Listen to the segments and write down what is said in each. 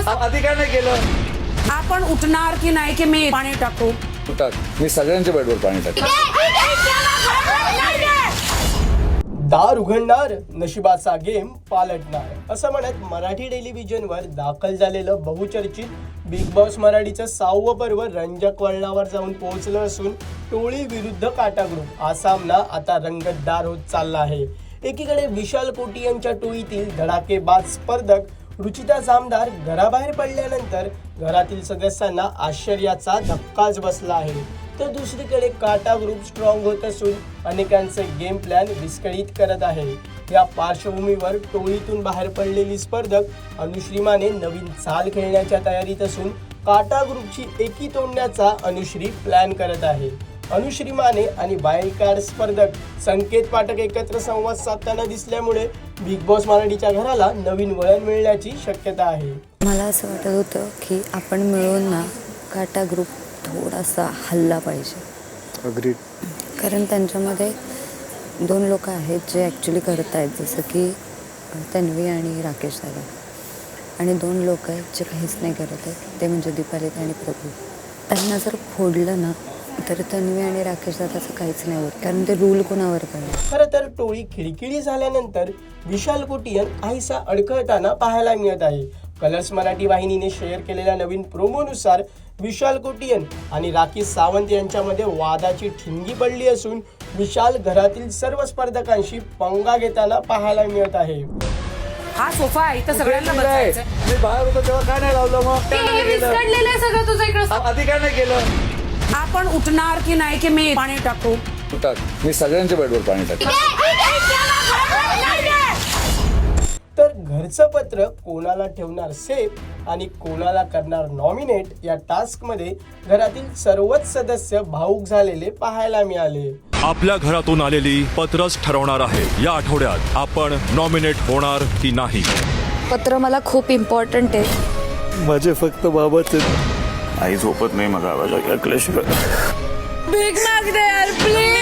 आधी काय नाही केलं. आपण उठणार की नाही की मी पाणी टाकू? मी सगळ्यांच्या बेडवर पाणी टाकतो. दार उघडणार नशिबाचा गेम पालटणार असं म्हणत मराठी टेलिव्हिजनवर दाखल झालेलं बहुचर्चित बिग बॉस मराठीचं 6वं पर्व रंजक वळणावर जाऊन पोहोचलं असून टोळी विरुद्ध काटा ग्रुप हा सामना आता रंगतदार होत चालला आहे. एकीकडे विशाल कोटी यांच्या टोळीतील धडाकेबाज स्पर्धक रुचिता जामदार घराबाहेर पडल्यानंतर घरातील सदस्यांना आश्चर्याचा धक्काच बसला आहे, तर दुसरीकडे काटा ग्रुप स्ट्रॉंग होत असून अनेकांचे गेम प्लॅन विस्कळीत करत आहे. या पार्श्वभूमीवर टोळीतून बाहेर पडलेली स्पर्धक अनुश्री माने नवीन चाल खेळण्याच्या तयारीत असून काटा ग्रुपची एकी तोडण्याचा अनुश्री प्लॅन करत आहे. अनुश्री माने आणि वाईल्ड कार्ड स्पर्धक संकेत पाठक एकत्र संवाद साधताना दिसल्यामुळे बिग बॉस मराठीच्या घराला नवीन वळण मिळण्याची शक्यता आहे. मला असं वाटत होतं की आपण मिळून ना काटा ग्रुप थोडासा हल्ला पाहिजे. अग्रीड. कारण त्यांच्यामध्ये 2 लोक आहेत जे ॲक्च्युली करत आहेत, जसं की तन्वी आणि राकेश दादा, आणि 2 लोक आहेत जे काहीच नाही करत आहेत, ते म्हणजे दीपाली आणि प्रभू. त्यांना जर फोडलं ना तर तन्वी आणि राकेश दादाचं काहीच नाही होत, कारण ते रूल कोणावर करणार. खरं तर टोळी खिळखिळी झाल्यानंतर विशाल कोटियन काहीसा अडखळताना पाहायला मिळत आहे. कलर्स मराठी वाहिनीने शेअर केलेल्या नवीन प्रोमोनुसार विशाल कोटियन आणि राकेश सावंत यांच्यामध्ये वादाची ठिणगी पडली असून विशाल घरातील सर्व स्पर्धकांशी पंगा घेताना पाहायला मिळत आहे. हा सोफा आहे इथं सगळ्यांना बसायचं. मी बाहेर होतो तेव्हा काय नाही लावलं मग? विस्कटलेलं आहे सगळं तुझं इकडे. आधी काय नाही केलं. आपण उठणार की नाही की मी पाणी टाकू? मी सगळ्यांच्या बेडवर पाणी टाकतो. तर घरचं पत्र कोणाला ठेवणार सेफ आणि कोणाला करणार नॉमिनेट या टास्कमध्ये घरातील सर्वच सदस्य भावूक झालेले पाहायला मिळाले. आपल्या घरातून आलेली पत्रच ठरवणार आहे या आठवड्यात आपण नॉमिनेट होणार की नाही. पत्र मला खूप इम्पॉर्टंट आहे. माझे फक्त बाबाच. आई झोपत नाही मग आवाज ऐकल्याशिवाय. भीक मागते यार प्लीज.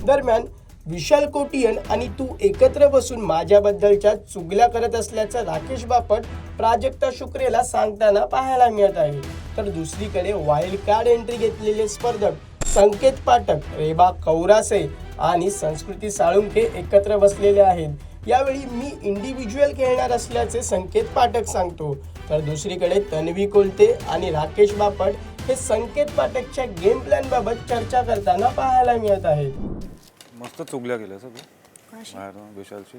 दरम्यान विशाल कोटियन आणि तू एकत्र बसून माझ्याबद्दलच्या चुगल्या करत असल्याचं राकेश बापट प्राजक्ता शुक्रेला सांगताना पाहायला मिळत आहे. तर दुसरीकडे वाईल्ड कार्ड एंट्री घेतलेले स्पर्धक संकेत पाठक, रेबा कौरासे आणि संस्कृती साळुंके एकत्र बसलेले आहेत. यावेळी मी इंडिव्हिज्युअल खेळणार असल्याचे संकेत पाठक सांगतो, तर दुसरीकडे तन्वी कोलते आणि राकेश बापट हे संकेत पाठकच्या गेम प्लॅन बाबत चर्चा करताना पाहायला मिळत आहेत. मस्त चुगल्या केल्या सगळं विशालची.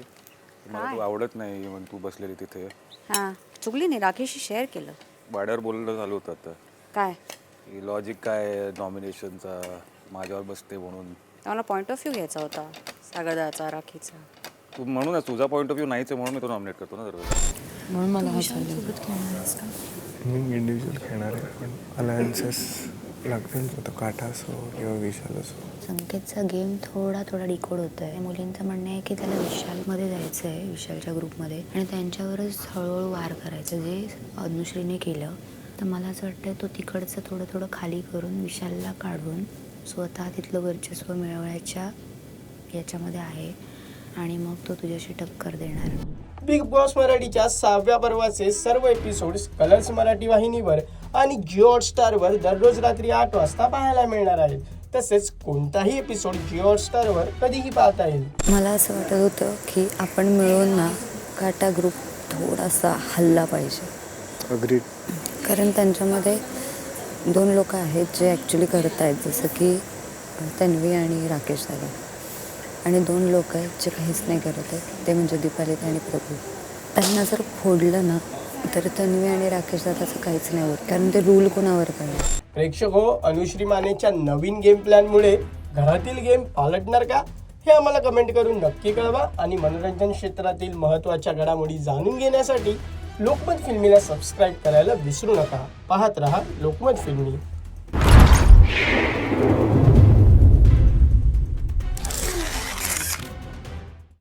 मला तू आवडत नाही म्हणून तू बसलेली तिथे. हां, चुकली नाही, राकेशशी शेअर केलं. वाड्यावर बोलणं झालं होतं आता. काय लॉजिक काय नॉमिनेशनचा माझ्यावर बसते म्हणून. मला पॉईंट ऑफ व्ह्यू घ्यायचा होता सागरदाचा, राखीचा. तू म्हणूनच तुझा पॉईंट ऑफ व्ह्यू नाहीच आहे म्हणून मी तो नॉमिनेट करतो ना दरवेळेस. म्हणून मला मी इंडिव्हिज्युअल खेळणार आहे, पण अलायन्सेस लागतील. तो काटा असो किंवा विशाल असो. संकेतचा गेम थोडा डिकोड होतोय. मुलींचं म्हणणं आहे की त्याला विशालमध्ये जायचं आहे, विशालच्या ग्रुपमध्ये, आणि त्यांच्यावरच हळूहळू वार करायचं, जे अनुश्रीने केलं. तर मला असं वाटतं तो तिकडचं थोडं खाली करून विशालला काढून स्वतः तिथलं वर्चस्व मिळवण्याच्या याच्यामध्ये आहे, आणि मग तो तुझ्याशी टक्कर देणार. बिग बॉस मराठीच्या 6व्या पर्वाचे सर्व एपिसोड्स कलर्स मराठी वाहिनीवर आणि जिओ हॉटस्टारवर दररोज रात्री 8 वाजता पाहायला मिळणार आहेत. तसेच कोणताही एपिसोड जिओ हॉटस्टारवर कधीही पाहता येईल. मला असं वाटत होतं की आपण मिळून ना काटा ग्रुप थोडासा हल्ला पाहिजे. अग्रीड. कारण त्यांच्यामध्ये 2 लोक आहेत जे ॲक्च्युली करत आहेत, जसं की तन्वी आणि राकेश दादा, आणि 2 लोक आहेत जे काहीच नाही करत आहेत, ते म्हणजे दीपाली आणि प्रभू. त्यांना जर फोडलं ना तर तन्वी आणि राकेश दादाचं काहीच नाही होत, कारण ते रूल कोणावर करणार. प्रेक्षक हो, अनुश्री मानेच्या नवीन गेम प्लॅनमुळे घरातील गेम पालटणार का, हे आम्हाला कमेंट करून नक्की कळवा. आणि मनोरंजन क्षेत्रातील महत्त्वाच्या घडामोडी जाणून घेण्यासाठी लोकमत फिल्मीला सबस्क्राईब करायला विसरू नका. पाहत रहा लोकमत फिल्मी.